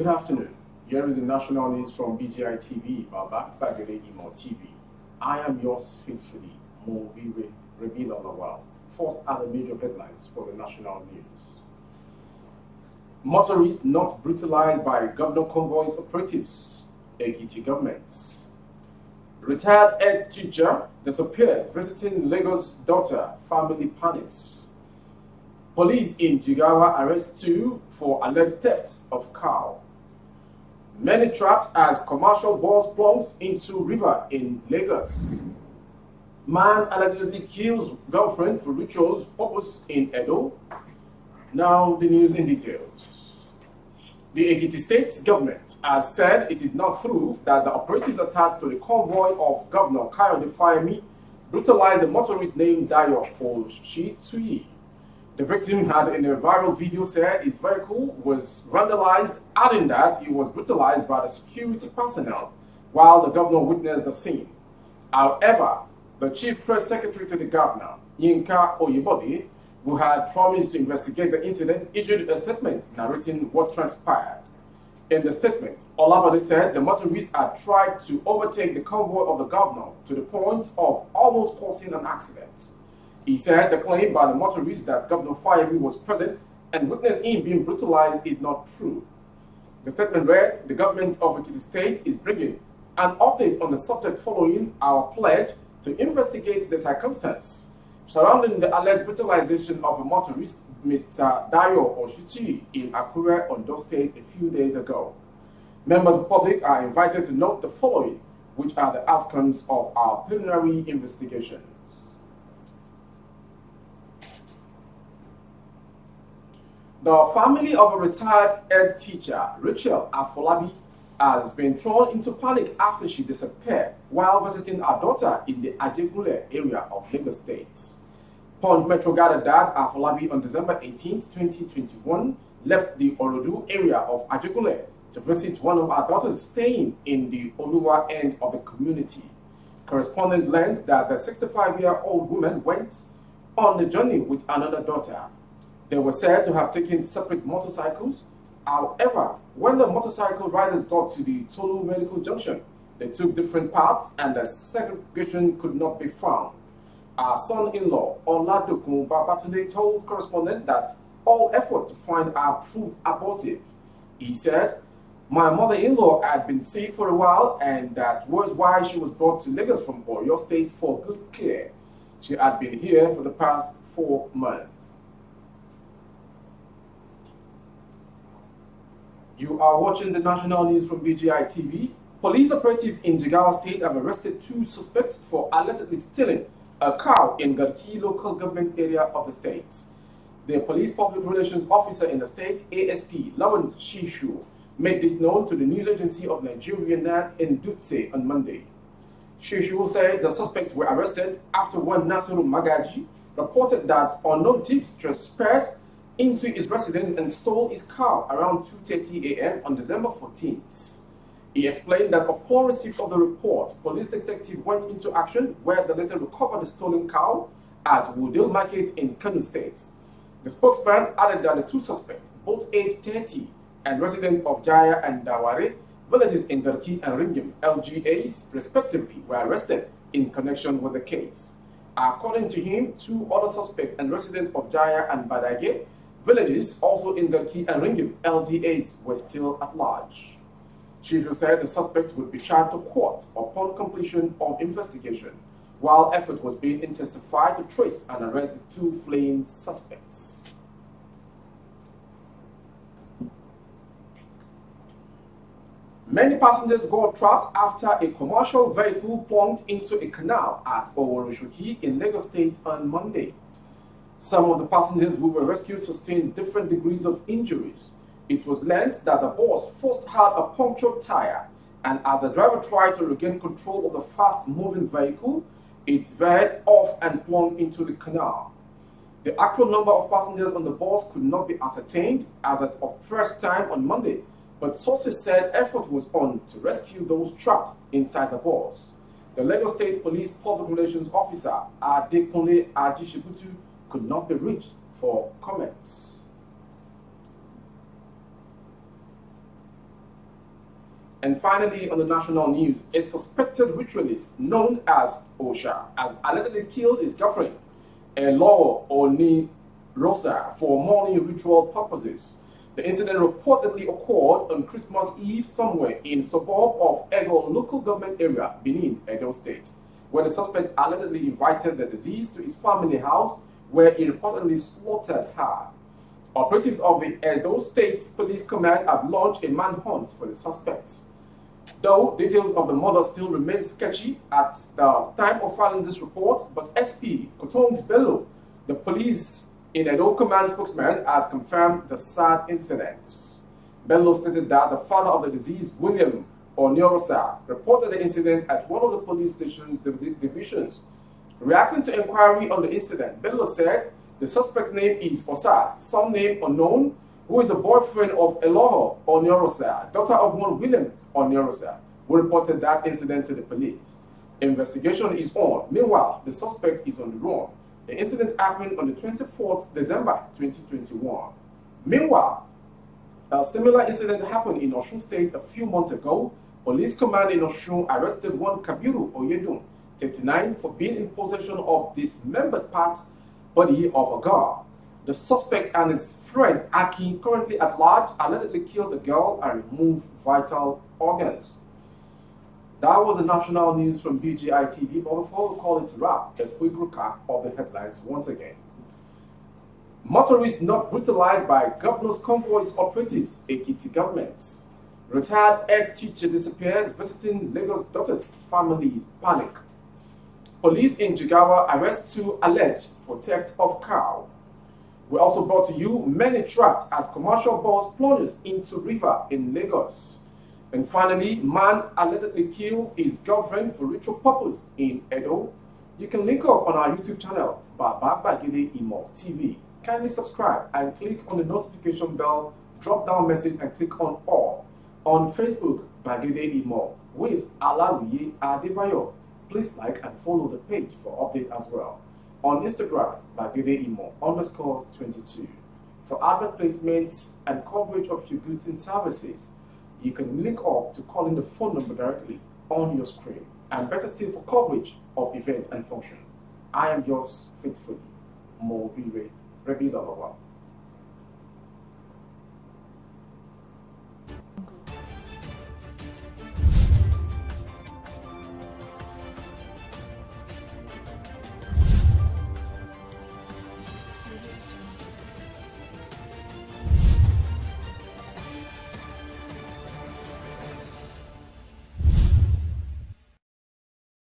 Good afternoon. Here is the national news from BGI TV, Baba Bagere Imo TV. I am yours faithfully, Mobiwe Rebila Lawal. First are the major headlines for the national news. Motorists not brutalized by government convoys operatives, Ekiti government. Retired head teacher disappears visiting Lagos daughter, family panics. Police in Jigawa arrest 2 for alleged theft of cow. Many trapped as commercial bus plunges into river in Lagos. Man allegedly kills girlfriend for rituals purpose in Edo. Now the news in details. The Ekiti State government has said it is not true that the operatives attached to the convoy of Governor Kayode Fayemi brutalized a motorist named Dayo Oshitui. The victim had in a viral video said his vehicle was vandalized, adding that he was brutalized by the security personnel while the governor witnessed the scene. However, the chief press secretary to the governor, Yinka Oyebode, who had promised to investigate the incident, issued a statement narrating what transpired. In the statement, Olabode said the motorists had tried to overtake the convoy of the governor to the point of almost causing an accident. He said the claim by the motorists that Governor Fayemi was present and witnessed him being brutalized is not true. The statement read, the government of Ekiti State is bringing an update on the subject following our pledge to investigate the circumstance surrounding the alleged brutalization of a motorist, Mr. Dayo Oshitui, in Akure, Ondo State a few days ago. Members of the public are invited to note the following, which are the outcomes of our preliminary investigations. The family of a retired head teacher, Rachel Afolabi, has been thrown into panic after she disappeared while visiting her daughter in the Ajegule area of Lagos State. Punch Metro gathered that Afolabi on December 18, 2021, left the Orodu area of Ajegule to visit one of her daughters staying in the Oluwa end of the community. Correspondent learned that the 65-year-old woman went on the journey with another daughter. They were said to have taken separate motorcycles. However, when the motorcycle riders got to the Tolu Medical Junction, they took different paths and the segregation could not be found. Our son-in-law, Oladokun Babatunde, told correspondent that all effort to find her proved abortive. He said, my mother-in-law had been sick for a while and that was why she was brought to Lagos from Oyo State for good care. She had been here for the past 4 months. You are watching the national news from BGI TV. Police operatives in Jigawa State have arrested 2 suspects for allegedly stealing a cow in Garki local government area of the state. The police public relations officer in the state, ASP Lawrence Shishu, made this known to the news agency of Nigeria NAN in Dutse on Monday. Shishu said the suspects were arrested after one Nasiru Magaji reported that unknown thieves trespassed into his residence and stole his cow around 2:30 a.m. on December 14th. He explained that upon receipt of the report, police detective went into action where they later recovered the stolen cow at Wudil Market in Kano State. The spokesman added that the 2 suspects, both aged 30 and resident of Jaya and Daware, villages in Garki and Ringim, LGAs, respectively, were arrested in connection with the case. According to him, 2 other suspects and residents of Jaya and Badage, villages also in Garki and Ringim, LGAs, were still at large. Shishu said the suspect would be charged to court upon completion of investigation, while effort was being intensified to trace and arrest the 2 fleeing suspects. Many passengers got trapped after a commercial vehicle plunged into a canal at Oworoshoki in Lagos State on Monday. Some of the passengers who were rescued sustained different degrees of injuries. It was learned that the bus first had a punctured tire, and as the driver tried to regain control of the fast-moving vehicle, it veered off and plunged into the canal. The actual number of passengers on the bus could not be ascertained as at of press time on Monday, but sources said effort was on to rescue those trapped inside the bus. The Lagos State Police Public Relations Officer, Adekunle Ajishibutu, could not be reached for comments. And finally, on the national news, a suspected ritualist known as Osha has allegedly killed his girlfriend, Eloro Oni Rosa, for morning ritual purposes. The incident reportedly occurred on Christmas Eve somewhere in suburb of Ego local government area, Benin, Edo State, where the suspect allegedly invited the deceased to his family house, where he reportedly slaughtered her. Operatives of the Edo State Police Command have launched a manhunt for the suspects. Though details of the murder still remain sketchy at the time of filing this report, but SP Kotongs Bello, the police in Edo Command spokesman, has confirmed the sad incident. Bello stated that the father of the deceased, William Onyorosa, reported the incident at one of the police station divisions. Reacting to inquiry on the incident, Bello said the suspect's name is Osas, some name unknown, who is a boyfriend of Eloro Onyorosa, daughter of one William Onyorosa, who reported that incident to the police. Investigation is on. Meanwhile, the suspect is on the run. The incident happened on the 24th December 2021. Meanwhile, a similar incident happened in Osun State a few months ago. Police command in Osun arrested one Kabiru Oyedun, 39, for being in possession of dismembered body of a girl. The suspect and his friend Aki, currently at large, allegedly killed the girl and removed vital organs. That was the national news from BGI TV, but before we call it a wrap, a quick recap of the headlines once again. Motorists not brutalized by governor's convoys operatives, Ekiti governments. Retired head teacher disappears, visiting Lagos daughter's families panic. Police in Jigawa arrest 2 alleged for theft of cow. We also brought to you many trapped as commercial bus plunges into river in Lagos. And finally, man allegedly killed his girlfriend for ritual purpose in Edo. You can link up on our YouTube channel, Baba Bagide Imo TV. Kindly subscribe and click on the notification bell, drop down message and click on all. On Facebook, Bagide Imo with Alawiye Adebayo. Please like and follow the page for update as well. On Instagram, Bagide Imo _22. For advert placements and coverage of your goods and services, you can link up to calling the phone number directly on your screen. And better still, for coverage of events and function. I am yours faithfully, Mo Bire Rebi Lalawa.